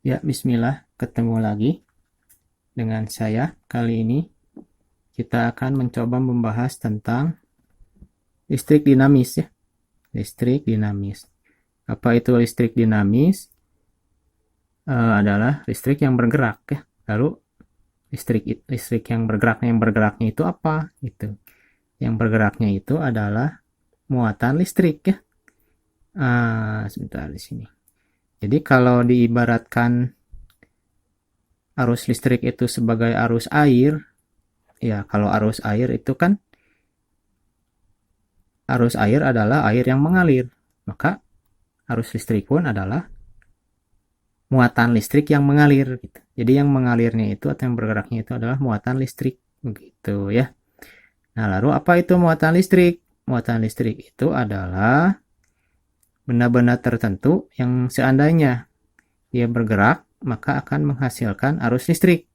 Ya, bismillah, ketemu lagi dengan saya. Kali ini kita akan mencoba membahas tentang listrik dinamis ya. Listrik dinamis. Apa itu listrik dinamis? Adalah listrik yang bergerak ya. Lalu listrik yang bergeraknya itu apa? Itu. Yang bergeraknya itu adalah muatan listrik ya. Sebentar di sini. Jadi kalau diibaratkan arus listrik itu sebagai arus air, ya kalau arus air itu kan arus air adalah air yang mengalir, maka arus listrik pun adalah muatan listrik yang mengalir gitu. Jadi yang mengalirnya itu atau yang bergeraknya itu adalah muatan listrik begitu ya. Nah, lalu apa itu muatan listrik? Muatan listrik itu adalah benda-benda tertentu yang seandainya dia bergerak maka akan menghasilkan arus listrik.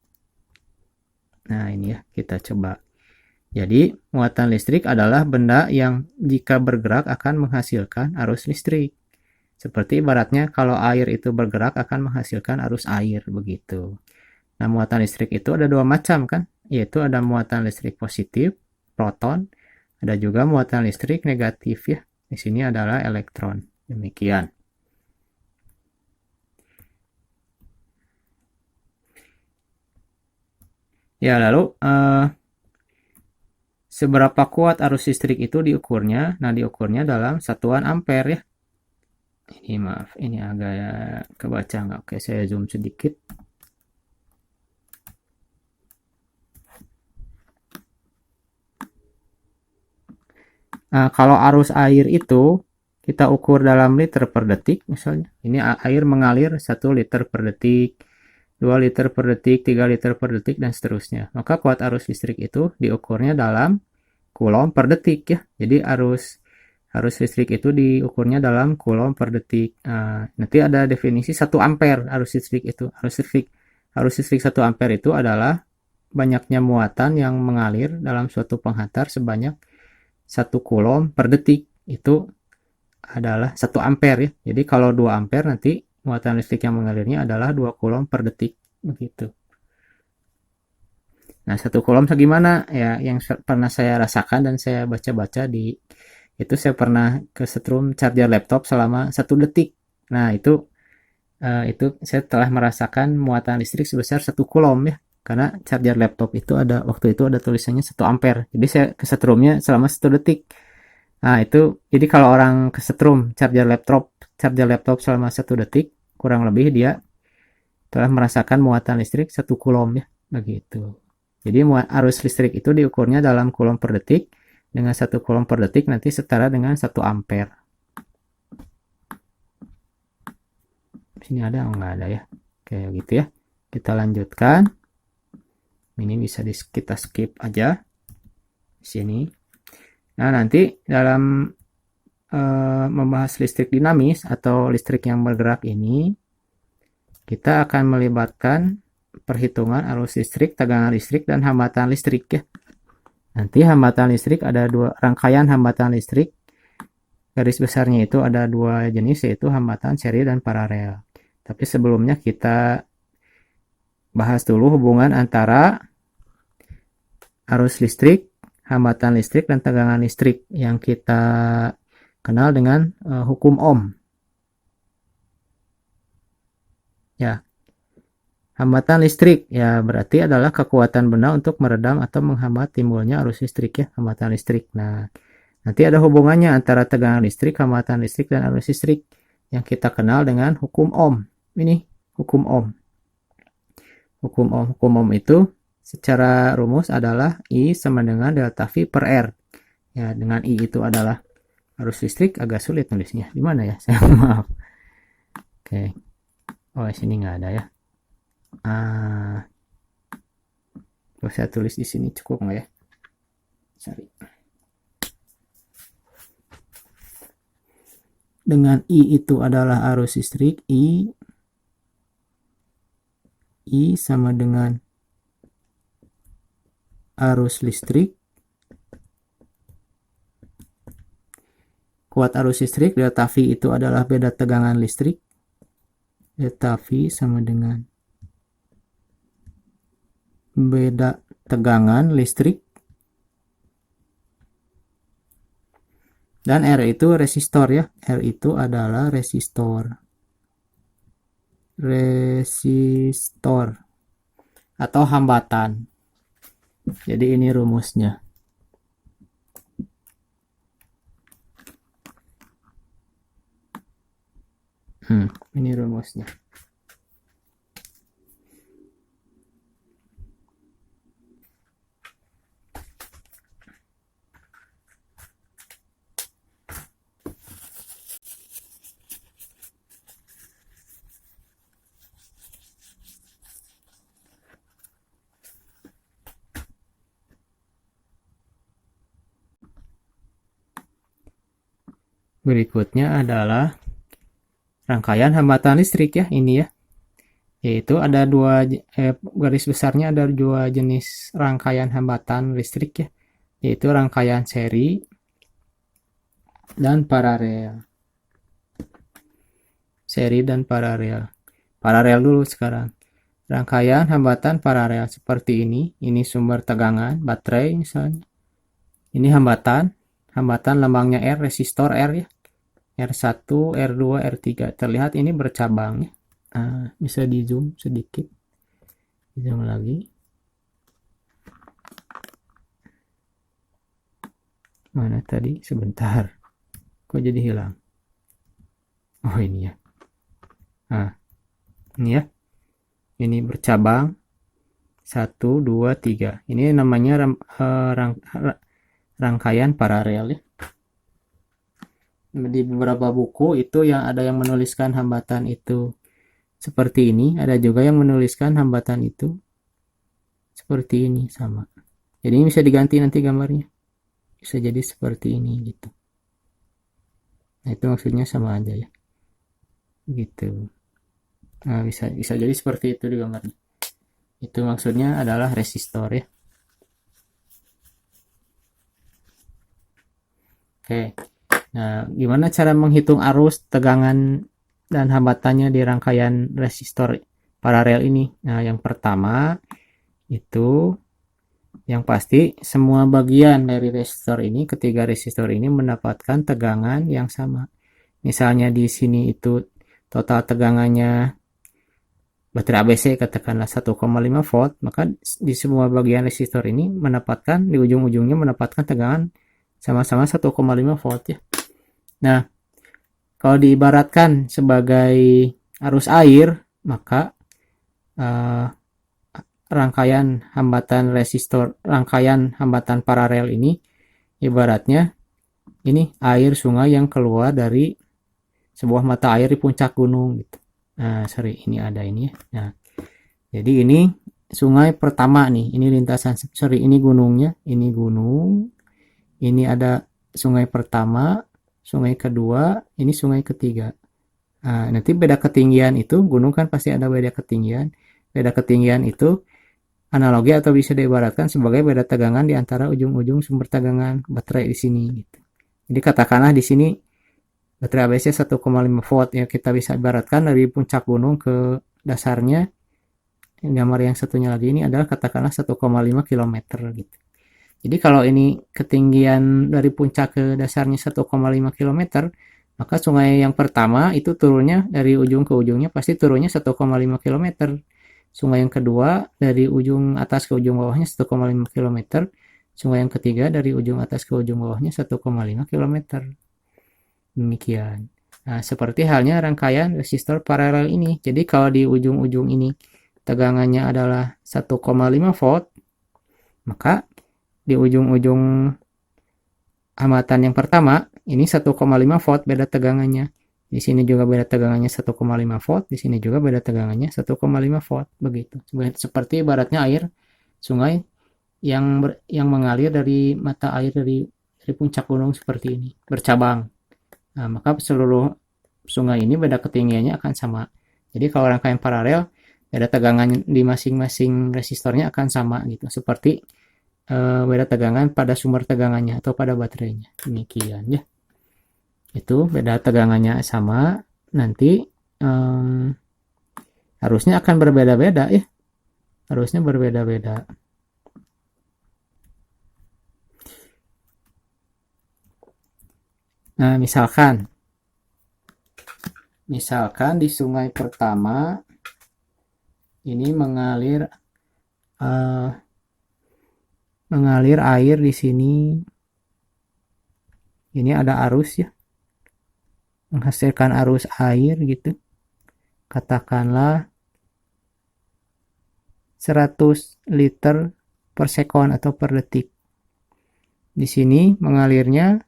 Nah, ini ya, kita coba. Jadi, muatan listrik adalah benda yang jika bergerak akan menghasilkan arus listrik. Seperti ibaratnya kalau air itu bergerak akan menghasilkan arus air begitu. Nah, muatan listrik itu ada dua macam kan, yaitu ada muatan listrik positif, proton, ada juga muatan listrik negatif ya. Di sini adalah elektron. Demikian. Ya, lalu seberapa kuat arus listrik itu diukurnya? Nah, diukurnya dalam satuan ampere ya. Ini maaf, ini agak kebaca nggak? Oke, saya zoom sedikit. Nah, kalau arus air itu kita ukur dalam liter per detik misalnya. Ini air mengalir 1 liter per detik, 2 liter per detik, 3 liter per detik, dan seterusnya. Maka kuat arus listrik itu diukurnya dalam kulom per detik ya. Jadi arus listrik itu diukurnya dalam kulom per detik. Nanti ada definisi 1 ampere arus listrik itu. Arus listrik 1 ampere itu adalah banyaknya muatan yang mengalir dalam suatu penghantar sebanyak 1 kulom per detik. Itu adalah 1 ampere ya. Jadi kalau 2 ampere nanti muatan listrik yang mengalirnya adalah 2 kulom per detik begitu. Nah, 1 kulom segimana ya, yang pernah saya rasakan dan saya baca-baca itu saya pernah kesetrum charger laptop selama 1 detik. Nah, itu saya telah merasakan muatan listrik sebesar 1 kulom ya. Karena charger laptop itu waktu itu ada tulisannya 1 ampere. Jadi saya kesetrumnya selama 1 detik. Nah, itu jadi kalau orang kesetrum charger laptop selama 1 detik, kurang lebih dia telah merasakan muatan listrik 1 kulom ya, begitu. Jadi arus listrik itu diukurnya dalam kulom per detik, dengan 1 kulom per detik nanti setara dengan 1 ampere. Sini ada enggak ada ya? Kayak gitu ya. Kita lanjutkan. Ini bisa kita skip aja di sini. Nah, nanti dalam membahas listrik dinamis atau listrik yang bergerak ini, kita akan melibatkan perhitungan arus listrik, tegangan listrik, dan hambatan listrik ya. Nanti hambatan listrik ada rangkaian hambatan listrik. Garis besarnya itu ada 2 jenis, yaitu hambatan seri dan paralel. Tapi sebelumnya kita bahas dulu hubungan antara arus listrik, hambatan listrik, dan tegangan listrik yang kita kenal dengan hukum Ohm. Ya, hambatan listrik ya berarti adalah kekuatan benda untuk meredam atau menghambat timbulnya arus listrik ya, hambatan listrik. Nah, nanti ada hubungannya antara tegangan listrik, hambatan listrik, dan arus listrik yang kita kenal dengan hukum Ohm. Ini hukum Ohm. Hukum Ohm itu secara rumus adalah I sama dengan delta V per R. Ya, dengan I itu adalah arus listrik, agak sulit nulisnya. Di mana ya? Saya maaf. Oke. Oh, sini nggak ada ya. Saya tulis di sini cukup nggak ya? Sorry. Dengan I itu adalah arus listrik, I sama dengan arus listrik. Kuat arus listrik delta V itu adalah beda tegangan listrik. Delta V sama dengan beda tegangan listrik, dan R itu resistor ya. R itu adalah resistor atau hambatan. Jadi ini rumusnya. Ini rumusnya. Berikutnya adalah rangkaian hambatan listrik ya, ini ya. Yaitu ada garis besarnya ada dua jenis rangkaian hambatan listrik ya. Yaitu rangkaian seri dan paralel. Seri dan paralel. Paralel dulu sekarang. Rangkaian hambatan paralel seperti ini sumber tegangan, baterai misalnya. Ini hambatan lambangnya R, resistor R ya. R1, R2, R3. Terlihat ini bercabang ya. Bisa di zoom sedikit. Di zoom lagi. Mana tadi? Sebentar. Kok jadi hilang? Oh ini ya. Ini ya. Ini bercabang. 1, 2, 3. Ini namanya rangkaian paralel ya. Di beberapa buku itu ada yang menuliskan hambatan itu seperti ini, ada juga yang menuliskan hambatan itu seperti ini sama. Jadi ini bisa diganti nanti gambarnya. Bisa jadi seperti ini gitu. Nah, itu maksudnya sama aja ya. Gitu. Nah, bisa jadi seperti itu di gambarnya. Itu maksudnya adalah resistor ya. Oke. Nah, gimana cara menghitung arus, tegangan, dan hambatannya di rangkaian resistor paralel ini? Nah, yang pertama itu yang pasti semua bagian dari resistor ini, ketiga resistor ini mendapatkan tegangan yang sama. Misalnya di sini itu total tegangannya baterai ABC katakanlah 1,5 volt, maka di semua bagian resistor ini mendapatkan, di ujung-ujungnya mendapatkan tegangan sama-sama 1,5 volt ya. Nah, kalau diibaratkan sebagai arus air, maka rangkaian hambatan paralel ini ibaratnya ini air sungai yang keluar dari sebuah mata air di puncak gunung gitu. Nah, ini ada ini ya. Nah, jadi ini sungai pertama nih, ini lintasan, ini gunungnya, ini gunung, ini ada sungai pertama, sungai kedua, ini sungai ketiga. Nah, nanti beda ketinggian itu, gunung kan pasti ada beda ketinggian. Beda ketinggian itu analogi atau bisa diibaratkan sebagai beda tegangan di antara ujung-ujung sumber tegangan baterai di sini gitu. Jadi katakanlah di sini baterai ABC 1,5 volt ya, kita bisa ibaratkan dari puncak gunung ke dasarnya. Gambar yang satunya lagi ini adalah katakanlah 1,5 km gitu. Jadi kalau ini ketinggian dari puncak ke dasarnya 1,5 km, maka sungai yang pertama itu turunnya dari ujung ke ujungnya pasti turunnya 1,5 km. Sungai yang kedua dari ujung atas ke ujung bawahnya 1,5 km. Sungai yang ketiga dari ujung atas ke ujung bawahnya 1,5 km. Demikian. Nah, seperti halnya rangkaian resistor paralel ini. Jadi kalau di ujung-ujung ini tegangannya adalah 1,5 volt, maka di ujung-ujung hambatan yang pertama ini 1,5 volt beda tegangannya. Di sini juga beda tegangannya 1,5 volt, di sini juga beda tegangannya 1,5 volt, begitu. Seperti ibaratnya air sungai yang mengalir dari mata air dari puncak gunung seperti ini, bercabang. Nah, maka seluruh sungai ini beda ketinggiannya akan sama. Jadi kalau rangkaian paralel, beda tegangan di masing-masing resistornya akan sama gitu. Seperti beda tegangan pada sumber tegangannya atau pada baterainya. Demikian ya. Itu beda tegangannya sama. Nanti harusnya akan berbeda-beda ya. Harusnya berbeda-beda. Nah, misalkan di sungai pertama ini mengalir air di sini. Ini ada arus ya, menghasilkan arus air gitu. Katakanlah 100 liter per sekon atau per detik. Di sini mengalirnya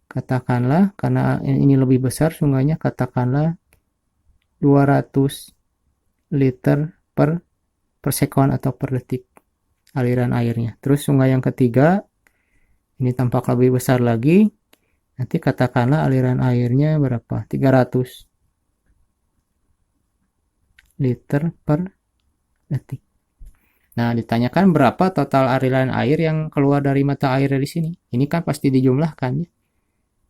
katakanlah, karena ini lebih besar sungainya, katakanlah 200 liter per sekon atau per detik aliran airnya. Terus sungai yang ketiga ini tampak lebih besar lagi. Nanti katakanlah aliran airnya berapa? 300 liter per detik. Nah, ditanyakan berapa total aliran air yang keluar dari mata air dari sini. Ini kan pasti dijumlahkan ya.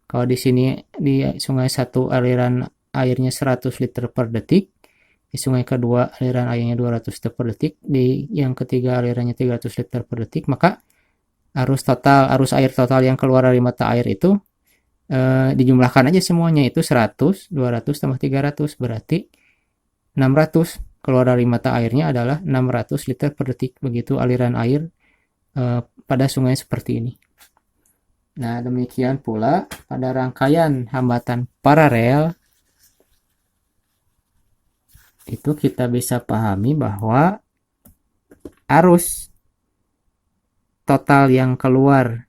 Kalau di sini di sungai satu aliran airnya 100 liter per detik, di sungai kedua aliran airnya 200 liter per detik, di yang ketiga alirannya 300 liter per detik, maka arus air total yang keluar dari mata air itu dijumlahkan aja semuanya, itu 100, 200 tambah 300 berarti 600. Keluar dari mata airnya adalah 600 liter per detik. Begitu aliran air pada sungai seperti ini. Nah, demikian pula pada rangkaian hambatan paralel itu kita bisa pahami bahwa arus total yang keluar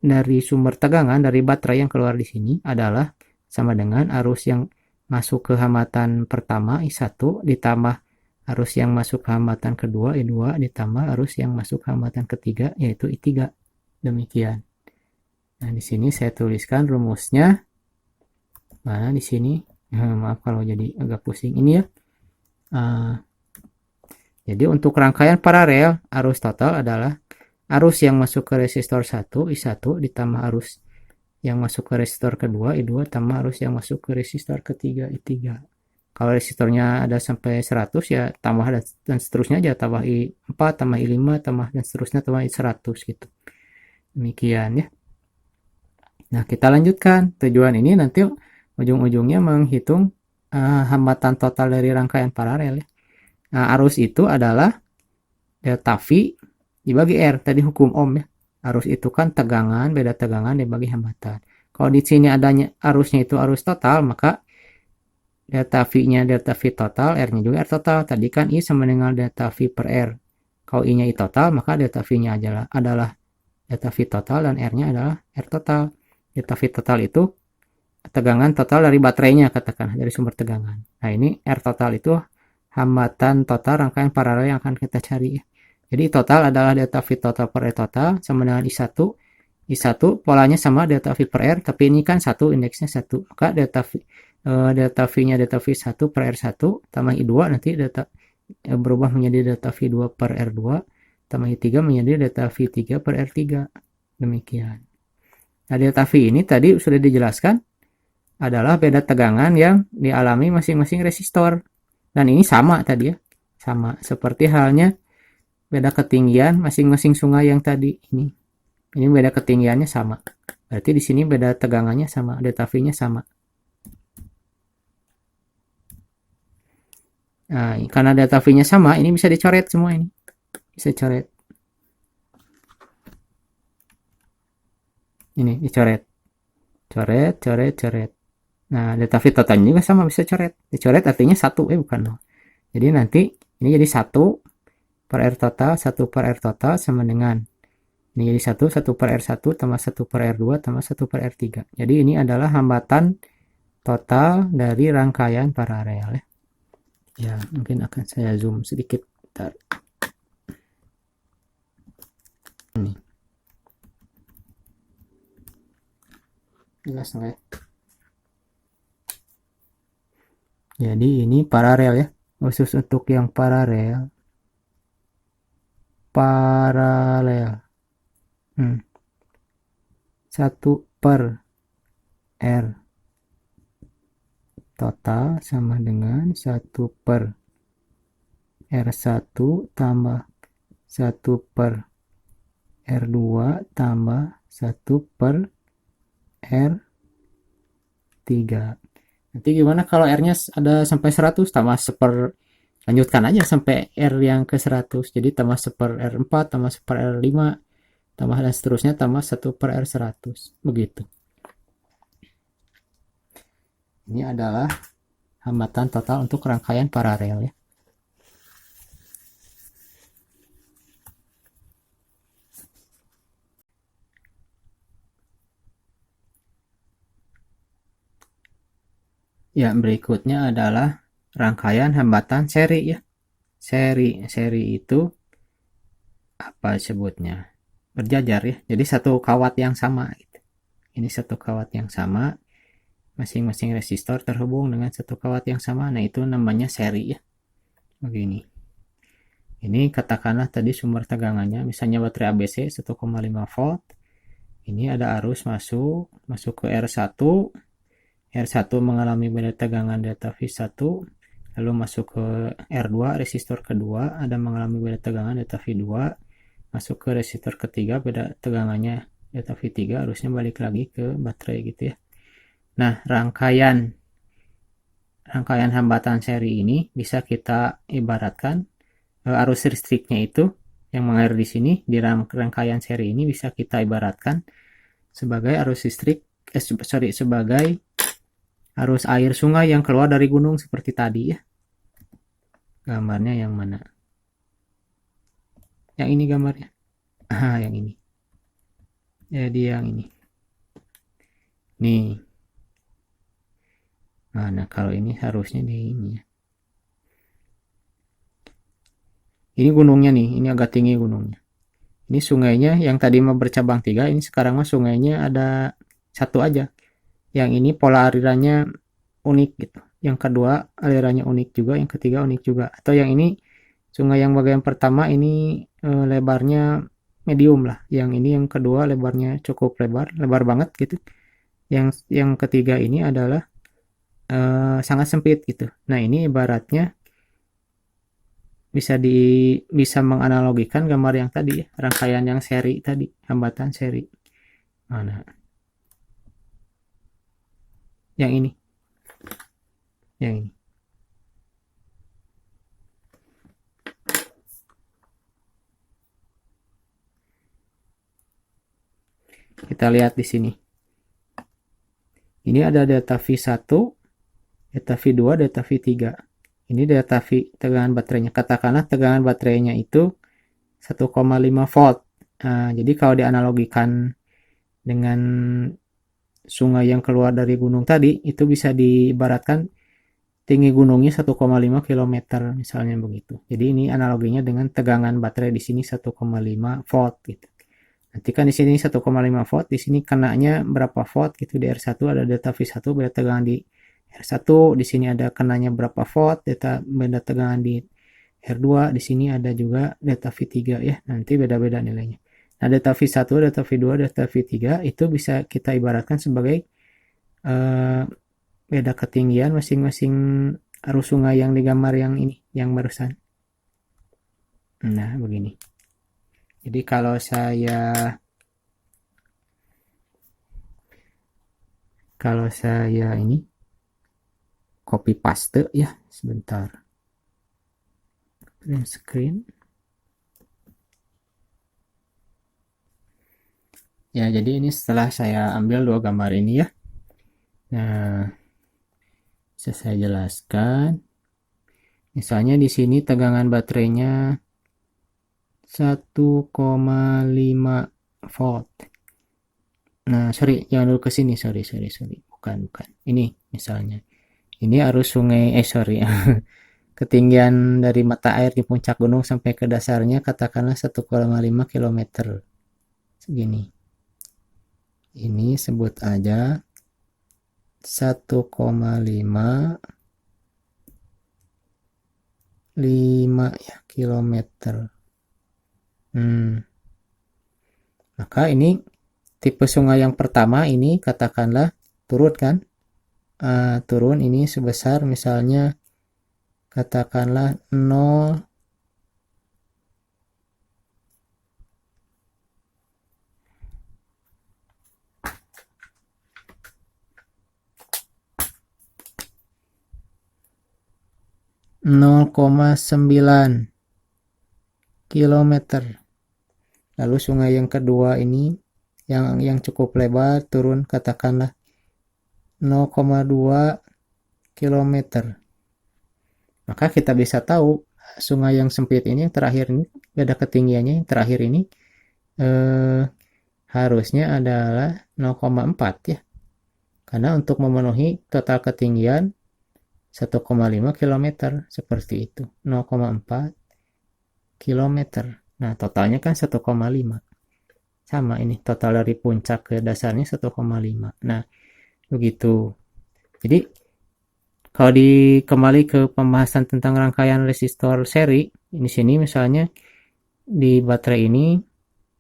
dari sumber tegangan dari baterai yang keluar di sini adalah sama dengan arus yang masuk ke hambatan pertama I1 ditambah arus yang masuk ke hambatan kedua I2 ditambah arus yang masuk ke hambatan ketiga yaitu I3. Demikian. Nah, di sini saya tuliskan rumusnya. Mana di sini? Maaf kalau jadi agak pusing ini ya. Jadi untuk rangkaian paralel arus total adalah arus yang masuk ke resistor 1 I1 ditambah arus yang masuk ke resistor kedua I2 tambah arus yang masuk ke resistor ketiga I3. Kalau resistornya ada sampai 100 ya tambah dan seterusnya aja, tambah I4 tambah I5 tambah dan seterusnya tambah I100 gitu. Demikian ya. Nah, kita lanjutkan. Tujuan ini nanti ujung-ujungnya menghitung hambatan total dari rangkaian paralel ya. Nah, arus itu adalah delta V dibagi R, tadi hukum Ohm ya. Arus itu kan tegangan, beda tegangan dibagi hambatan. Kalau di sini adanya arusnya itu arus total, maka delta V-nya delta V total, R-nya juga R total. Tadi kan I sama dengan delta V per R. Kalau I-nya I total, maka delta V-nya adalah delta V total dan R-nya adalah R total. Delta V total itu tegangan total dari baterainya, katakan, dari sumber tegangan. Nah, ini R total itu hambatan total rangkaian paralel yang akan kita cari ya. Jadi total adalah delta V total per R total sama dengan I1. I1 polanya sama delta V per R, tapi ini kan 1, indeksnya 1. Maka delta V-nya delta V1 per R1 tambah I2 nanti berubah menjadi delta V2 per R2 tambah I3 menjadi delta V3 per R3. Demikian. Nah, delta V ini tadi sudah dijelaskan adalah beda tegangan yang dialami masing-masing resistor. Dan ini sama tadi ya. Sama seperti halnya beda ketinggian masing-masing sungai yang tadi ini. Ini beda ketinggiannya sama. Berarti di sini beda tegangannya sama, delta V-nya sama. Nah, karena delta V-nya sama, ini bisa dicoret semua ini. Bisa coret. Ini dicoret. Coret, coret, coret. Nah, delta V totalnya juga sama, bisa coret. Dicoret artinya 1, bukan 0. Jadi nanti ini jadi 1 per R total, 1 per R total sama dengan ini jadi 1 per R1 tambah 1 per R2 tambah 1 per R3. Jadi ini adalah hambatan total dari rangkaian paralel ya. Ya, mungkin akan saya zoom sedikit. Bentar. Ini. Jelas nggak ya? Jadi ini paralel ya. Khusus untuk yang paralel. 1 per R total sama dengan 1 per R1 tambah 1 per R2 tambah 1 per R3. Nanti gimana kalau R-nya ada sampai 100, tambah seper, lanjutkan aja sampai R yang ke 100. Jadi tambah seper R4, tambah seper R5, tambah dan seterusnya, tambah 1 per R100. Begitu. Ini adalah hambatan total untuk rangkaian paralel ya. Ya, berikutnya adalah rangkaian hambatan seri ya. Seri itu apa sebutnya? Berjajar ya. Jadi satu kawat yang sama gitu. Ini satu kawat yang sama, masing-masing resistor terhubung dengan satu kawat yang sama. Nah, itu namanya seri ya. Begini. Ini katakanlah tadi sumber tegangannya, misalnya baterai ABC 1,5 volt. Ini ada arus masuk ke R1. R1 mengalami beda tegangan delta V1, lalu masuk ke R2, resistor kedua, ada mengalami beda tegangan delta V2, masuk ke resistor ketiga, beda tegangannya delta V3, arusnya balik lagi ke baterai gitu ya. Nah, rangkaian hambatan seri ini bisa kita ibaratkan arus listriknya itu yang mengalir di sini di rangkaian seri ini bisa kita ibaratkan sebagai arus listrik sebagai arus air sungai yang keluar dari gunung seperti tadi ya. Gambarnya yang mana? Yang ini gambarnya. Yang ini. Jadi yang ini. Nih. Nah, kalau ini harusnya di ini ya. Ini gunungnya nih, ini agak tinggi gunungnya. Ini sungainya yang tadi mah bercabang 3, ini sekarang mah sungainya ada satu aja. Yang ini pola alirannya unik gitu. Yang kedua alirannya unik juga, yang ketiga unik juga. Atau yang ini sungai yang bagian pertama ini lebarnya medium lah. Yang ini yang kedua lebarnya cukup lebar banget gitu. Yang ketiga ini adalah sangat sempit gitu. Nah, ini ibaratnya bisa menganalogikan gambar yang tadi ya, rangkaian yang seri tadi, hambatan seri. Mana? Yang ini. Yang ini. Kita lihat di sini. Ini ada delta V1, delta V2, delta V3. Ini delta V tegangan baterainya. Katakanlah tegangan baterainya itu 1,5 volt. Nah, jadi kalau dianalogikan dengan sungai yang keluar dari gunung tadi, itu bisa diibaratkan tinggi gunungnya 1,5 km misalnya begitu. Jadi ini analoginya dengan tegangan baterai di sini 1,5 volt gitu. Nanti kan di sini 1,5 volt, di sini kenanya berapa volt gitu, di R1 ada delta V1 beda tegangan di R1, di sini ada kenanya berapa volt, beda tegangan di R2, di sini ada juga delta V3 ya, nanti beda-beda nilainya. Nah, delta V1, delta V2, delta V3 itu bisa kita ibaratkan sebagai beda ketinggian masing-masing arus sungai yang digambar yang ini, yang barusan. Nah, begini. Jadi kalau saya ini copy paste ya, sebentar. Print screen. Ya, jadi ini setelah saya ambil dua gambar ini ya. Nah, bisa saya jelaskan. Misalnya di sini tegangan baterainya 1,5 volt. Nah, sorry, jangan dulu ke sini, sorry. Bukan. Ini misalnya. Ini arus sungai, ketinggian dari mata air di puncak gunung sampai ke dasarnya katakanlah 1,5 km. Segini. Ini sebut aja 1,5 ya, kilometer. Maka ini tipe sungai yang pertama ini katakanlah turun kan, turun ini sebesar misalnya katakanlah 0,5 0,9 kilometer. Lalu sungai yang kedua ini yang cukup lebar turun katakanlah 0,2 kilometer. Maka kita bisa tahu sungai yang sempit ini yang terakhir ini beda ketinggiannya yang terakhir ini harusnya adalah 0,4 ya. Karena untuk memenuhi total ketinggian 1,5 km seperti itu. 0,4 km. Nah, totalnya kan 1,5. Sama ini total dari puncak ke dasarnya 1,5. Nah, begitu. Jadi kalau kembali ke pembahasan tentang rangkaian resistor seri, di sini misalnya di baterai ini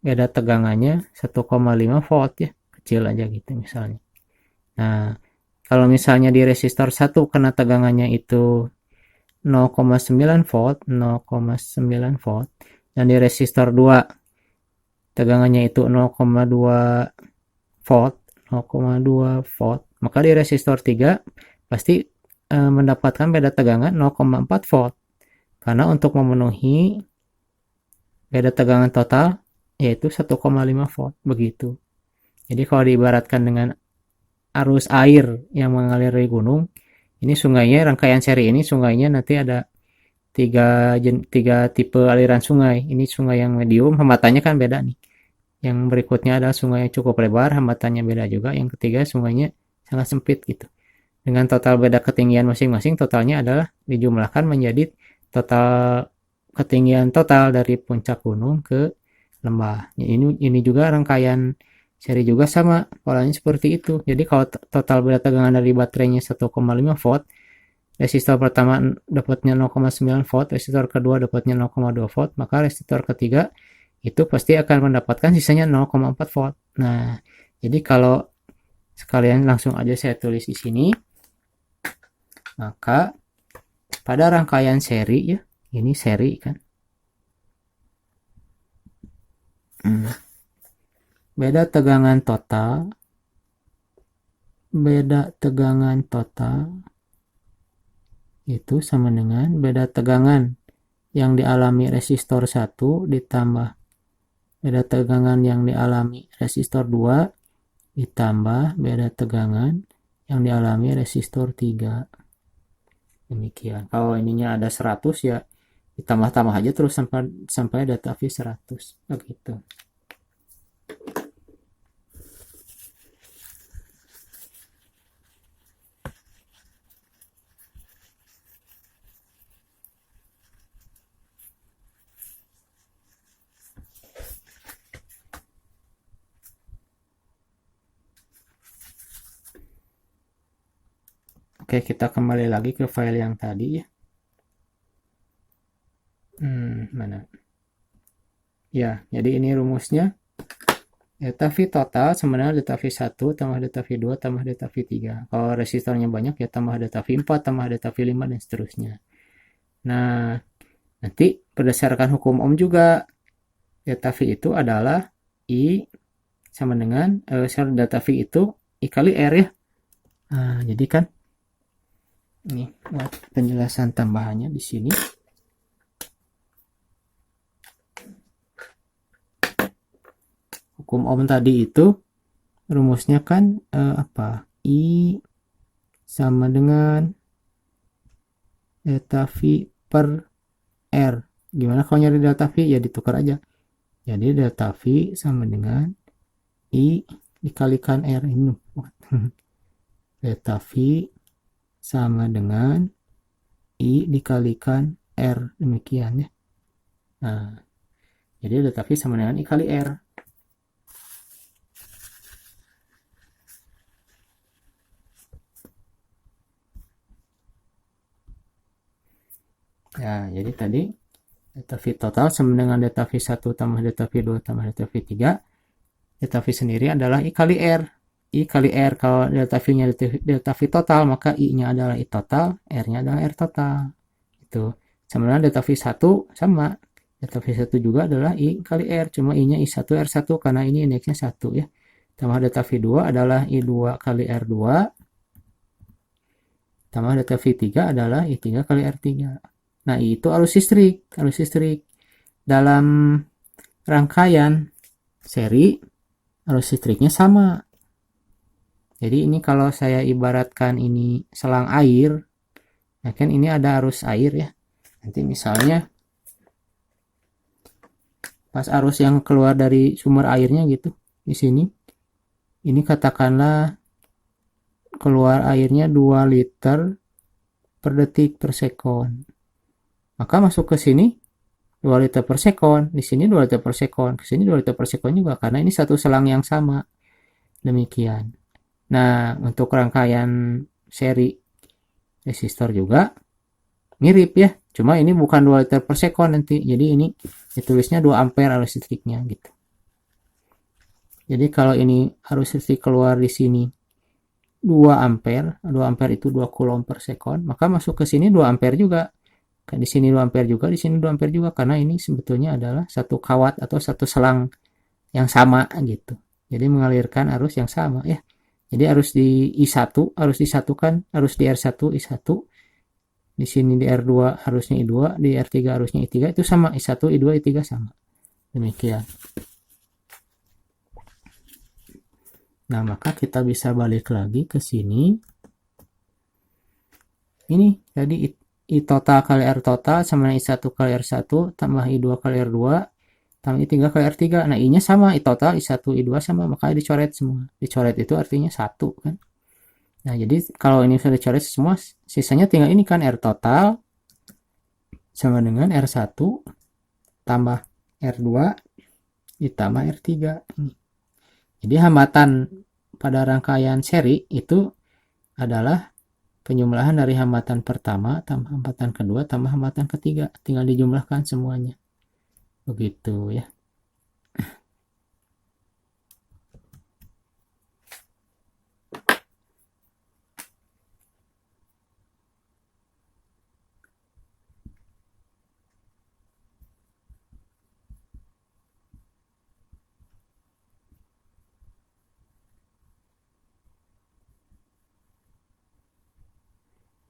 ada tegangannya 1,5 volt ya, kecil aja gitu misalnya. Nah, kalau misalnya di resistor 1 karena tegangannya itu 0,9 volt, 0,9 volt, dan di resistor 2 tegangannya itu 0,2 volt, 0,2 volt, maka di resistor 3 pasti mendapatkan beda tegangan 0,4 volt. Karena untuk memenuhi beda tegangan total yaitu 1,5 volt, begitu. Jadi kalau diibaratkan dengan arus air yang mengalir dari gunung, ini sungainya, rangkaian seri ini sungainya nanti ada tiga tipe aliran sungai. Ini sungai yang medium, hambatannya kan beda nih. Yang berikutnya adalah sungai yang cukup lebar, hambatannya beda juga. Yang ketiga sungainya sangat sempit gitu. Dengan total beda ketinggian masing-masing, totalnya adalah dijumlahkan menjadi total ketinggian total dari puncak gunung ke lembah. Ini juga rangkaian seri juga sama, polanya seperti itu. Jadi kalau total beda tegangan dari baterainya 1,5 volt, resistor pertama dapatnya 0,9 volt, resistor kedua dapatnya 0,2 volt, maka resistor ketiga itu pasti akan mendapatkan sisanya 0,4 volt. Nah, jadi kalau sekalian langsung aja saya tulis di sini, maka pada rangkaian seri ya, ini seri kan, beda tegangan total itu sama dengan beda tegangan yang dialami resistor 1 ditambah beda tegangan yang dialami resistor 2 ditambah beda tegangan yang dialami resistor 3. Demikian. Kalau ininya ada 100 ya ditambah-tambah aja terus sampai data V 100. Begitu. Oke, kita kembali lagi ke file yang tadi ya. Mana? Ya, jadi ini rumusnya. Delta V total sama dengan delta V1 tambah delta V2 tambah delta V3. Kalau resistornya banyak ya tambah delta V4 tambah delta V5 dan seterusnya. Nah, nanti berdasarkan hukum Ohm juga delta V itu adalah I sama dengan delta V itu I kali R ya. Nah, jadi kan ini buat penjelasan tambahannya di sini. Hukum Ohm tadi itu rumusnya kan apa? I sama dengan delta V per R. Gimana kalau nyari delta V? Ya ditukar aja. Jadi delta V sama dengan I dikalikan R ini. Delta V sama dengan I dikalikan R. Demikian ya. Nah, jadi delta V sama dengan I kali R. Ya, jadi tadi delta V total sama dengan delta V1 tambah delta V2 tambah delta V3. Delta V sendiri adalah I kali R. I kali R, kalau delta V-nya delta V total, maka I-nya adalah I total, R-nya adalah R total. Itu. Sama dengan delta V1 sama. Delta V1 juga adalah I kali R, cuma I-nya I1 R1 karena ini indeksnya 1 ya. Tambah delta V2 adalah I2 kali R2 tambah delta V3 adalah I3 kali R3. Nah, itu arus listrik. Arus listrik dalam rangkaian seri, arus listriknya sama. Jadi ini kalau saya ibaratkan ini selang air, nah kan ini ada arus air ya. Nanti misalnya pas arus yang keluar dari sumber airnya gitu, di sini, ini katakanlah keluar airnya 2 liter per detik per sekon. Maka masuk ke sini 2 liter per sekon, di sini 2 liter per sekon, ke sini 2 liter per sekon juga, karena ini satu selang yang sama. Demikian. Nah, untuk rangkaian seri resistor juga mirip ya, cuma ini bukan 2 liter per sekon nanti, jadi ini ditulisnya 2 ampere arus listriknya gitu. Jadi kalau ini arus listrik keluar di sini 2 ampere, 2 ampere itu 2 coulomb per sekon, maka masuk ke sini 2 ampere juga. Di sini 2 ampere juga, di sini 2 ampere juga, karena ini sebetulnya adalah satu kawat atau satu selang yang sama gitu. Jadi mengalirkan arus yang sama ya. Jadi arus di I1, arus I1 kan arus di R1 I1, di sini di R2 harusnya I2, di R3 harusnya I3, itu sama, I1, I2, I3 sama. Demikian. Nah, maka kita bisa balik lagi ke sini. Ini jadi I total kali R total sama I1 kali R1 tambah I2 kali R2 tambah I3 kali R3. Nah, I-nya sama, I total, I1, I2 sama, makanya dicoret semua. Dicoret itu artinya 1 kan. Nah, jadi kalau ini sudah dicoret semua, sisanya tinggal ini kan R total sama dengan R1 tambah R2 ditambah R3 ini. Jadi hambatan pada rangkaian seri itu adalah penjumlahan dari hambatan pertama tambah hambatan kedua tambah hambatan ketiga, tinggal dijumlahkan semuanya. Begitu ya.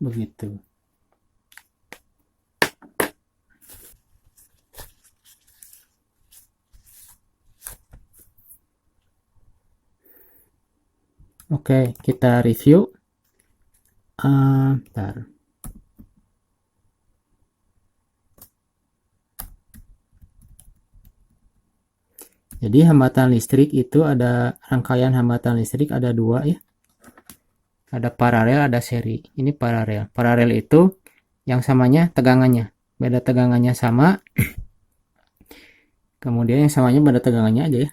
Begitu. Oke, kita review. Bentar. Jadi hambatan listrik itu ada, rangkaian hambatan listrik ada 2 ya. Ada paralel, ada seri. Ini paralel. Paralel itu yang samanya tegangannya. Beda tegangannya sama. Kemudian yang samanya beda tegangannya aja ya.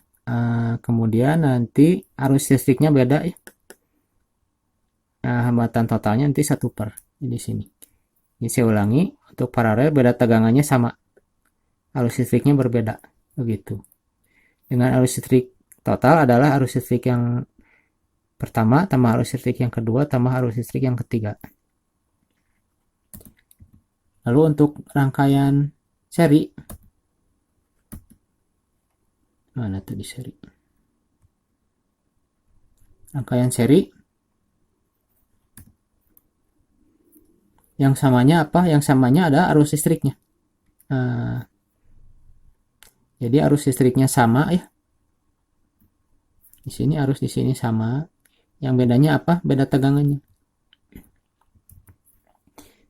Kemudian nanti arus listriknya beda ya. Hambatan totalnya nanti 1 per. Di sini. Ini saya ulangi. Untuk paralel beda tegangannya sama. Arus listriknya berbeda. Begitu. Dengan arus listrik total adalah arus listrik yang pertama tambah arus listrik yang kedua tambah arus listrik yang ketiga. Lalu untuk rangkaian seri, mana tadi seri? Rangkaian seri yang samanya apa? Yang samanya ada arus listriknya. Jadi arus listriknya sama ya. Di sini arus di sini sama. Yang bedanya apa? Beda tegangannya.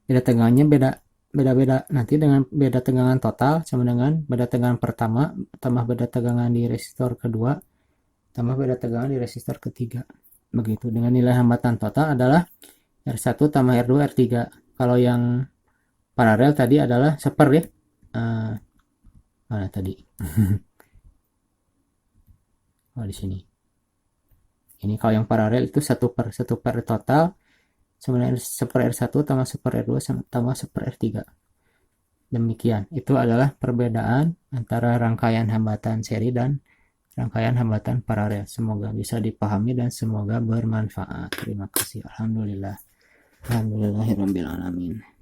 Beda tegangannya beda-beda. Nanti dengan beda tegangan total sama dengan beda tegangan pertama tambah beda tegangan di resistor kedua tambah beda tegangan di resistor ketiga. Begitu. Dengan nilai hambatan total adalah R1 tambah R2 R3. Kalau yang paralel tadi adalah seper ya. Mana tadi? Oh, di sini. Ini kalau yang paralel itu 1 per total sebenarnya 1 per R1 tambah 1 per R2 tambah 1 per R3. Demikian. Itu adalah perbedaan antara rangkaian hambatan seri dan rangkaian hambatan paralel. Semoga bisa dipahami dan semoga bermanfaat. Terima kasih. Alhamdulillah. Alhamdulillahirabbil alamin.